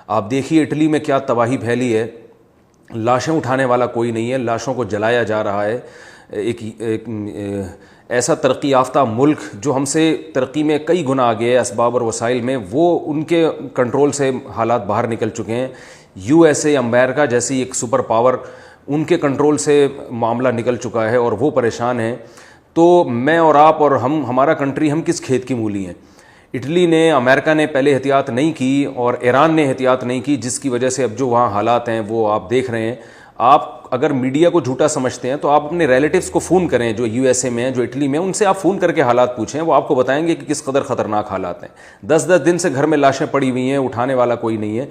آپ دیکھیے اٹلی میں کیا تباہی پھیلی ہے، لاشیں اٹھانے والا کوئی نہیں ہے، لاشوں کو جلایا جا رہا ہے۔ ایک ایسا ترقی یافتہ ملک جو ہم سے ترقی میں کئی گنا آگے ہے اسباب اور وسائل میں، وہ ان کے کنٹرول سے حالات باہر نکل چکے ہیں۔ یو ایس اے، امریکہ جیسی ایک سپر پاور، ان کے کنٹرول سے معاملہ نکل چکا ہے اور وہ پریشان ہیں۔ تو میں اور آپ اور ہمارا کنٹری، ہم کس کھیت کی مولی ہیں؟ اٹلی نے، امریکہ نے پہلے احتیاط نہیں کی اور ایران نے احتیاط نہیں کی، جس کی وجہ سے اب جو وہاں حالات ہیں وہ آپ دیکھ رہے ہیں۔ آپ اگر میڈیا کو جھوٹا سمجھتے ہیں تو آپ اپنے ریلیٹیوز کو فون کریں جو یو ایس اے میں ہیں، جو اٹلی میں ہیں، ان سے آپ فون کر کے حالات پوچھیں، وہ آپ کو بتائیں گے کہ کس قدر خطرناک حالات ہیں۔ 10 دن سے گھر میں لاشیں پڑی ہوئی ہیں، اٹھانے والا کوئی نہیں ہے۔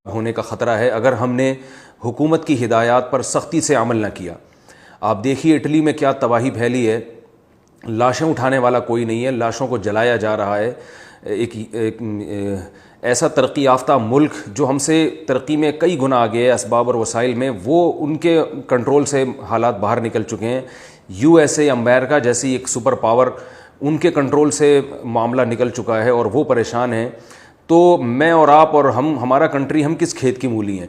ہونے کا خطرہ ہے اگر ہم نے حکومت کی ہدایات پر سختی سے عمل نہ کیا۔ آپ دیکھیے اٹلی میں کیا تباہی پھیلی ہے، لاشیں اٹھانے والا کوئی نہیں ہے، لاشوں کو جلایا جا رہا ہے۔ ایک ایسا ترقی یافتہ ملک جو ہم سے ترقی میں کئی گنا آگے ہے اسباب اور وسائل میں، وہ ان کے کنٹرول سے حالات باہر نکل چکے ہیں۔ یو ایس اے، امریکہ جیسی ایک سپر پاور، ان کے کنٹرول سے معاملہ نکل چکا ہے اور وہ پریشان ہیں۔ تو میں اور آپ اور ہمارا کنٹری، ہم کس کھیت کی مولی ہیں؟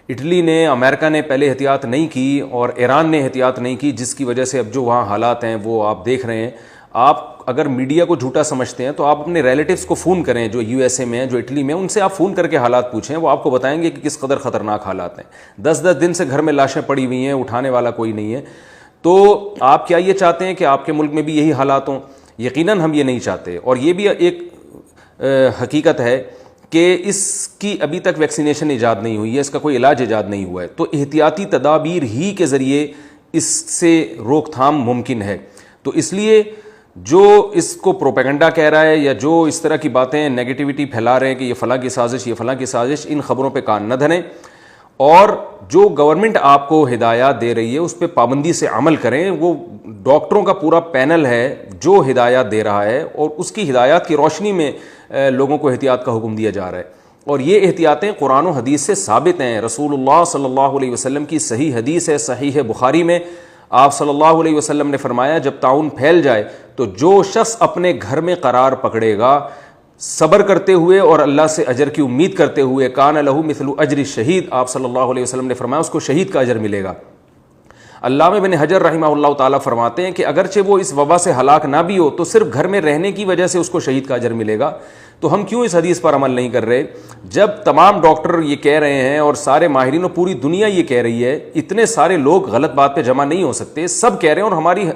اٹلی نے، امریکہ نے پہلے احتیاط نہیں کی اور ایران نے احتیاط نہیں کی، جس کی وجہ سے اب جو وہاں حالات ہیں وہ آپ دیکھ رہے ہیں۔ آپ اگر میڈیا کو جھوٹا سمجھتے ہیں تو آپ اپنے ریلیٹیوز کو فون کریں جو یو ایس اے میں ہیں، جو اٹلی میں ہیں، ان سے آپ فون کر کے حالات پوچھیں، وہ آپ کو بتائیں گے کہ کس قدر خطرناک حالات ہیں۔ 10 دن سے گھر میں لاشیں پڑی ہوئی ہیں، اٹھانے والا کوئی نہیں ہے۔ تو آپ کیا یہ چاہتے ہیں کہ آپ کے ملک میں بھی یہی حالات ہوں؟ یقیناً ہم یہ نہیں چاہتے، اور یہ بھی ایک حقیقت ہے کہ اس کی ابھی تک ویکسینیشن ایجاد نہیں ہوئی ہے، اس کا کوئی علاج ایجاد نہیں ہوا ہے۔ تو احتیاطی تدابیر ہی کے ذریعے اس سے روک تھام ممکن ہے۔ تو اس لیے جو اس کو پروپیگنڈا کہہ رہا ہے یا جو اس طرح کی باتیں نیگیٹیوٹی پھیلا رہے ہیں کہ یہ فلاں کی سازش، یہ فلاں کی سازش، ان خبروں پہ کان نہ دھریں، اور جو گورنمنٹ آپ کو ہدایات دے رہی ہے اس پہ پابندی سے عمل کریں۔ وہ ڈاکٹروں کا پورا پینل ہے جو ہدایات دے رہا ہے، اور اس کی ہدایات کی روشنی میں لوگوں کو احتیاط کا حکم دیا جا رہا ہے، اور یہ احتیاطیں قرآن و حدیث سے ثابت ہیں۔ رسول اللہ صلی اللہ علیہ وسلم کی صحیح حدیث ہے، صحیح بخاری میں آپ صلی اللہ علیہ وسلم نے فرمایا، جب طاعون پھیل جائے تو جو شخص اپنے گھر میں قرار پکڑے گا صبر کرتے ہوئے اور اللہ سے اجر کی امید کرتے ہوئے، کان لہ مثل اجر الشہید، آپ صلی اللہ علیہ وسلم نے فرمایا اس کو شہید کا اجر ملے گا۔ علامہ ابن حجر رحمہ اللہ تعالیٰ فرماتے ہیں کہ اگرچہ وہ اس وبا سے ہلاک نہ بھی ہو تو صرف گھر میں رہنے کی وجہ سے اس کو شہید کا اجر ملے گا۔ تو ہم کیوں اس حدیث پر عمل نہیں کر رہے؟ جب تمام ڈاکٹر یہ کہہ رہے ہیں اور سارے ماہرین اور پوری دنیا یہ کہہ رہی ہے، اتنے سارے لوگ غلط بات پہ جمع نہیں ہو سکتے، سب کہہ رہے ہیں، اور ہماری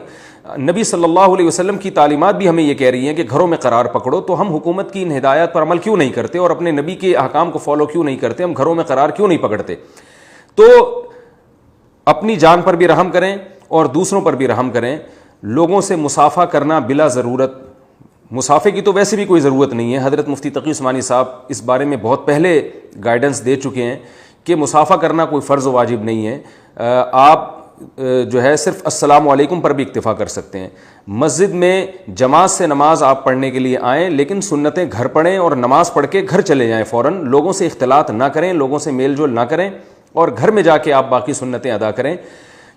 نبی صلی اللہ علیہ وسلم کی تعلیمات بھی ہمیں یہ کہہ رہی ہیں کہ گھروں میں قرار پکڑو، تو ہم حکومت کی ان ہدایات پر عمل کیوں نہیں کرتے اور اپنے نبی کے احکام کو فالو کیوں نہیں کرتے؟ ہم گھروں میں قرار کیوں نہیں پکڑتے؟ تو اپنی جان پر بھی رحم کریں اور دوسروں پر بھی رحم کریں۔ لوگوں سے مصافحہ کرنا بلا ضرورت، مصافحے کی تو ویسے بھی کوئی ضرورت نہیں ہے۔ حضرت مفتی تقی عثمانی صاحب اس بارے میں بہت پہلے گائیڈنس دے چکے ہیں کہ مصافحہ کرنا کوئی فرض و واجب نہیں ہے۔ آپ جو ہے صرف السلام علیکم پر بھی اکتفا کر سکتے ہیں۔ مسجد میں جماعت سے نماز آپ پڑھنے کے لیے آئیں، لیکن سنتیں گھر پڑھیں اور نماز پڑھ کے گھر چلے جائیں فوراً۔ لوگوں سے اختلاط نہ کریں، لوگوں سے میل جول نہ کریں، اور گھر میں جا کے آپ باقی سنتیں ادا کریں۔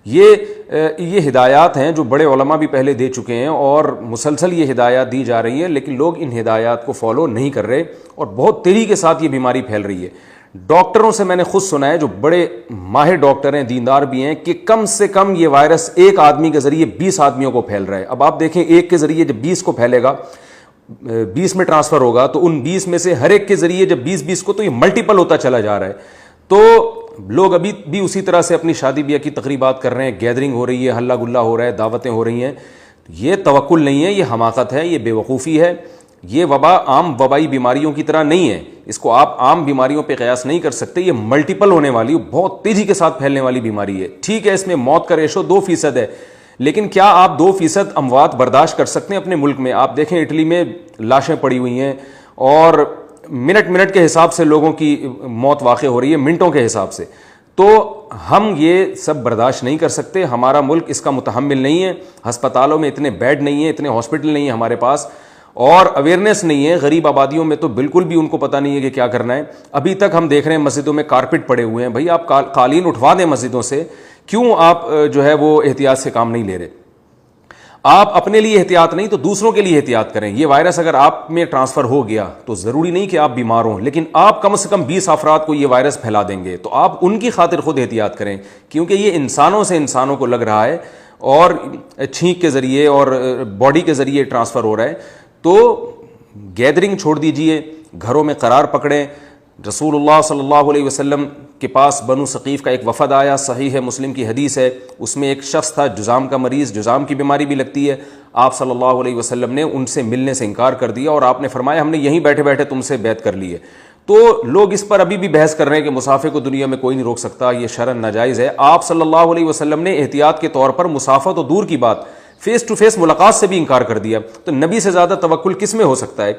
یہ ہدایات ہیں جو بڑے علماء بھی پہلے دے چکے ہیں، اور مسلسل یہ ہدایات دی جا رہی ہیں، لیکن لوگ ان ہدایات کو فالو نہیں کر رہے، اور بہت تیزی کے ساتھ یہ بیماری پھیل رہی ہے۔ ڈاکٹروں سے میں نے خود سنا ہے، جو بڑے ماہر ڈاکٹر ہیں، دیندار بھی ہیں، کہ کم سے کم یہ وائرس ایک آدمی کے ذریعے 20 آدمیوں کو پھیل رہا ہے۔ اب آپ دیکھیں، ایک کے ذریعے جب 20 کو پھیلے گا، 20 میں ٹرانسفر ہوگا، تو ان 20 میں سے ہر ایک کے ذریعے جب 20 کو، تو یہ ملٹیپل ہوتا چلا جا رہا ہے۔ تو لوگ ابھی بھی اسی طرح سے اپنی شادی بیاہ کی تقریبات کر رہے ہیں، گیدرنگ ہو رہی ہے، ہلہ گلہ ہو رہا ہے، دعوتیں ہو رہی ہیں۔ یہ توکل نہیں ہے، یہ حماقت ہے، یہ بے وقوفی ہے۔ یہ وبا عام وبائی بیماریوں کی طرح نہیں ہے، اس کو آپ عام بیماریوں پہ قیاس نہیں کر سکتے۔ یہ ملٹیپل ہونے والی، بہت تیزی کے ساتھ پھیلنے والی بیماری ہے۔ ٹھیک ہے، اس میں موت کا ریشو 2% ہے، لیکن کیا آپ 2% اموات برداشت کر سکتے ہیں اپنے ملک میں؟ آپ دیکھیں اٹلی میں لاشیں پڑی ہوئی ہیں، اور منٹ کے حساب سے لوگوں کی موت واقع ہو رہی ہے، منٹوں کے حساب سے۔ تو ہم یہ سب برداشت نہیں کر سکتے. ہمارا ملک اس کا متحمل نہیں ہے. ہسپتالوں میں اتنے بیڈ نہیں ہیں, اتنے ہاسپٹل نہیں ہیں ہمارے پاس, اور اویئرنیس نہیں ہے. غریب آبادیوں میں تو بالکل بھی ان کو پتہ نہیں ہے کہ کیا کرنا ہے. ابھی تک ہم دیکھ رہے ہیں مسجدوں میں کارپٹ پڑے ہوئے ہیں. بھائی آپ قالین اٹھوا دیں مسجدوں سے, کیوں آپ جو ہے وہ احتیاط سے کام نہیں لے رہے؟ آپ اپنے لیے احتیاط نہیں تو دوسروں کے لیے احتیاط کریں. یہ وائرس اگر آپ میں ٹرانسفر ہو گیا تو ضروری نہیں کہ آپ بیمار ہوں, لیکن آپ کم سے کم 20 افراد کو یہ وائرس پھیلا دیں گے, تو آپ ان کی خاطر خود احتیاط کریں, کیونکہ یہ انسانوں سے انسانوں کو لگ رہا ہے اور چھینک کے ذریعے اور باڈی کے ذریعے ٹرانسفر ہو رہا ہے. تو گیدرنگ چھوڑ دیجئے, گھروں میں قرار پکڑیں. رسول اللہ صلی اللہ علیہ وسلم کے پاس بنو ثقیف کا ایک وفد آیا, صحیح ہے, مسلم کی حدیث ہے. اس میں ایک شخص تھا جذام کا مریض, جذام کی بیماری بھی لگتی ہے. آپ صلی اللہ علیہ وسلم نے ان سے ملنے سے انکار کر دیا, اور آپ نے فرمایا ہم نے یہیں بیٹھے بیٹھے تم سے بیعت کر لی ہے. تو لوگ اس پر ابھی بھی بحث کر رہے ہیں کہ مسافر کو دنیا میں کوئی نہیں روک سکتا, یہ شرعاً ناجائز ہے. آپ صلی اللہ علیہ وسلم نے احتیاط کے طور پر مسافر تو دور کی بات, فیس ٹو فیس ملاقات سے بھی انکار کر دیا. تو نبی سے زیادہ توکل کس میں ہو سکتا ہے؟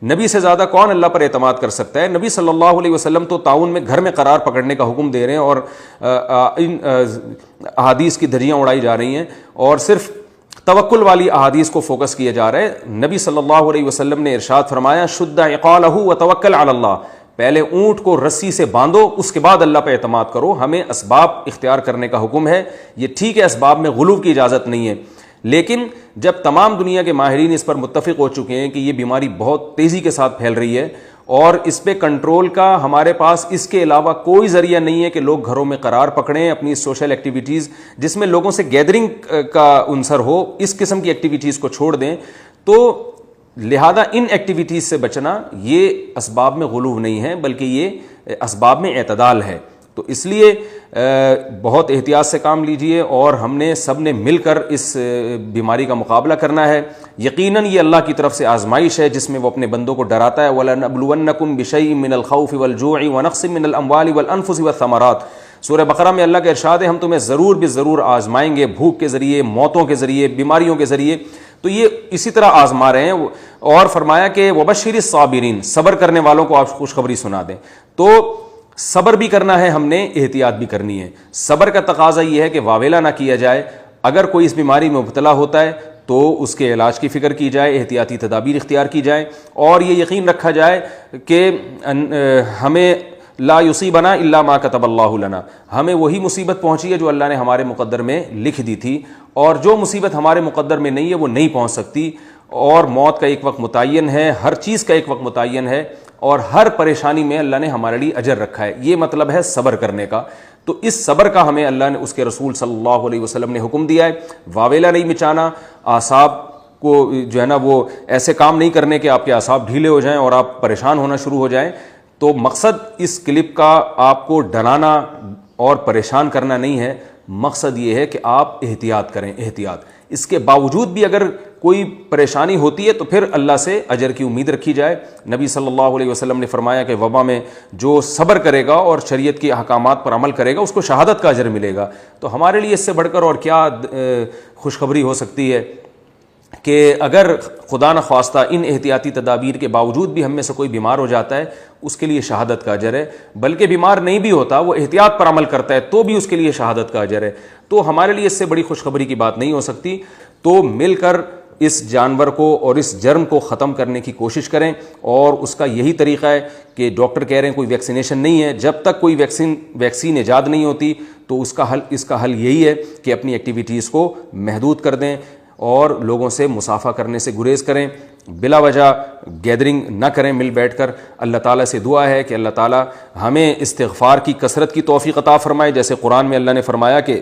نبی سے زیادہ کون اللہ پر اعتماد کر سکتا ہے؟ نبی صلی اللہ علیہ وسلم تو تعاون میں گھر میں قرار پکڑنے کا حکم دے رہے ہیں, اور ان احادیث کی دھجیاں اڑائی جا رہی ہیں, اور صرف توکل والی احادیث کو فوکس کیا جا رہا ہے. نبی صلی اللہ علیہ وسلم نے ارشاد فرمایا شد عقالہ وتوکل علی اللہ, پہلے اونٹ کو رسی سے باندھو, اس کے بعد اللہ پہ اعتماد کرو. ہمیں اسباب اختیار کرنے کا حکم ہے. یہ ٹھیک ہے اسباب میں غلو کی اجازت نہیں ہے, لیکن جب تمام دنیا کے ماہرین اس پر متفق ہو چکے ہیں کہ یہ بیماری بہت تیزی کے ساتھ پھیل رہی ہے اور اس پہ کنٹرول کا ہمارے پاس اس کے علاوہ کوئی ذریعہ نہیں ہے کہ لوگ گھروں میں قرار پکڑیں, اپنی سوشل ایکٹیویٹیز جس میں لوگوں سے گیدرنگ کا عنصر ہو, اس قسم کی ایکٹیویٹیز کو چھوڑ دیں, تو لہذا ان ایکٹیویٹیز سے بچنا یہ اسباب میں غلو نہیں ہے بلکہ یہ اسباب میں اعتدال ہے. تو اس لیے بہت احتیاط سے کام لیجئے, اور ہم نے سب نے مل کر اس بیماری کا مقابلہ کرنا ہے. یقیناً یہ اللہ کی طرف سے آزمائش ہے جس میں وہ اپنے بندوں کو ڈراتا ہے. وَلَنَبْلُوَنَّكُمْ بِشَيْءٍ مِّنَ الْخَوْفِ وَالْجُوعِ وَنَقْصٍ مِّنَ الْأَمْوَالِ وَالْأَنفُسِ وَالثَّمَرَاتِ. سورہ بقرہ میں اللہ کا ارشاد ہے ہم تمہیں ضرور بے ضرور آزمائیں گے, بھوک کے ذریعے, موتوں کے ذریعے, بیماریوں کے ذریعے. تو یہ اسی طرح آزما رہے ہیں, اور فرمایا کہ وَبَشِّرِ الصَّابِرِينَ, صبر کرنے والوں کو آپ خوشخبری سنا دیں. تو صبر بھی کرنا ہے ہم نے, احتیاط بھی کرنی ہے. صبر کا تقاضا یہ ہے کہ واویلا نہ کیا جائے. اگر کوئی اس بیماری میں مبتلا ہوتا ہے تو اس کے علاج کی فکر کی جائے, احتیاطی تدابیر اختیار کی جائیں, اور یہ یقین رکھا جائے کہ ہمیں لا یصیبنا الا ما کتب اللہ لنا, ہمیں وہی مصیبت پہنچی ہے جو اللہ نے ہمارے مقدر میں لکھ دی تھی, اور جو مصیبت ہمارے مقدر میں نہیں ہے وہ نہیں پہنچ سکتی. اور موت کا ایک وقت متعین ہے, ہر چیز کا ایک وقت متعین ہے, اور ہر پریشانی میں اللہ نے ہمارے لیے اجر رکھا ہے. یہ مطلب ہے صبر کرنے کا. تو اس صبر کا ہمیں اللہ نے, اس کے رسول صلی اللہ علیہ وسلم نے حکم دیا ہے. واویلا نہیں مچانا, اعصاب کو جو ہے نا وہ ایسے کام نہیں کرنے کہ آپ کے اعصاب ڈھیلے ہو جائیں اور آپ پریشان ہونا شروع ہو جائیں. تو مقصد اس کلپ کا آپ کو ڈرانا اور پریشان کرنا نہیں ہے, مقصد یہ ہے کہ آپ احتیاط کریں, احتیاط. اس کے باوجود بھی اگر کوئی پریشانی ہوتی ہے تو پھر اللہ سے اجر کی امید رکھی جائے. نبی صلی اللہ علیہ وسلم نے فرمایا کہ وبا میں جو صبر کرے گا اور شریعت کے احکامات پر عمل کرے گا اس کو شہادت کا اجر ملے گا. تو ہمارے لیے اس سے بڑھ کر اور کیا خوشخبری ہو سکتی ہے کہ اگر خدا نخواستہ ان احتیاطی تدابیر کے باوجود بھی ہم میں سے کوئی بیمار ہو جاتا ہے اس کے لیے شہادت کا اجر ہے, بلکہ بیمار نہیں بھی ہوتا وہ احتیاط پر عمل کرتا ہے تو بھی اس کے لیے شہادت کا اجر ہے. تو ہمارے لیے اس سے بڑی خوشخبری کی بات نہیں ہو سکتی. تو مل کر اس جانور کو اور اس جرم کو ختم کرنے کی کوشش کریں, اور اس کا یہی طریقہ ہے کہ ڈاکٹر کہہ رہے ہیں کوئی ویکسینیشن نہیں ہے, جب تک کوئی ویکسین ایجاد نہیں ہوتی تو اس کا حل یہی ہے کہ اپنی ایکٹیویٹیز کو محدود کر دیں اور لوگوں سے مصافحہ کرنے سے گریز کریں, بلا وجہ گیدرنگ نہ کریں مل بیٹھ کر. اللہ تعالیٰ سے دعا ہے کہ اللہ تعالیٰ ہمیں استغفار کی کثرت کی توفیق عطا فرمائے, جیسے قرآن میں اللہ نے فرمایا کہ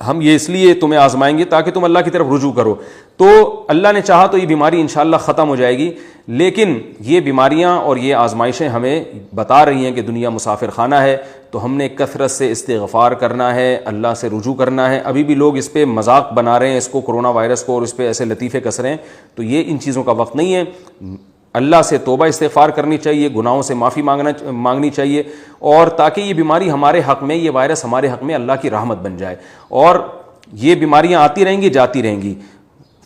ہم یہ اس لیے تمہیں آزمائیں گے تاکہ تم اللہ کی طرف رجوع کرو. تو اللہ نے چاہا تو یہ بیماری انشاءاللہ ختم ہو جائے گی, لیکن یہ بیماریاں اور یہ آزمائشیں ہمیں بتا رہی ہیں کہ دنیا مسافر خانہ ہے. تو ہم نے کثرت سے استغفار کرنا ہے, اللہ سے رجوع کرنا ہے. ابھی بھی لوگ اس پہ مذاق بنا رہے ہیں, اس کو کرونا وائرس کو, اور اس پہ ایسے لطیفے کس رہے ہیں. تو یہ ان چیزوں کا وقت نہیں ہے. اللہ سے توبہ استغفار کرنی چاہیے, گناہوں سے معافی مانگنی چاہیے, اور تاکہ یہ بیماری ہمارے حق میں, یہ وائرس ہمارے حق میں اللہ کی رحمت بن جائے. اور یہ بیماریاں آتی رہیں گی, جاتی رہیں گی.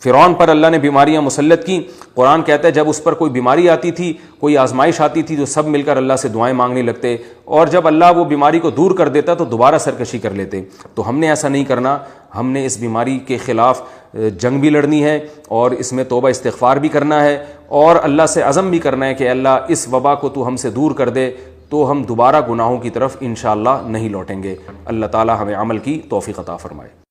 فرعون پر اللہ نے بیماریاں مسلط کی. قرآن کہتا ہے جب اس پر کوئی بیماری آتی تھی, کوئی آزمائش آتی تھی, تو سب مل کر اللہ سے دعائیں مانگنے لگتے, اور جب اللہ وہ بیماری کو دور کر دیتا تو دوبارہ سرکشی کر لیتے. تو ہم نے ایسا نہیں کرنا, ہم نے اس بیماری کے خلاف جنگ بھی لڑنی ہے, اور اس میں توبہ استغفار بھی کرنا ہے, اور اللہ سے عزم بھی کرنا ہے کہ اللہ اس وبا کو تو ہم سے دور کر دے, تو ہم دوبارہ گناہوں کی طرف انشاءاللہ نہیں لوٹیں گے. اللہ تعالی ہمیں عمل کی توفیق عطا فرمائے.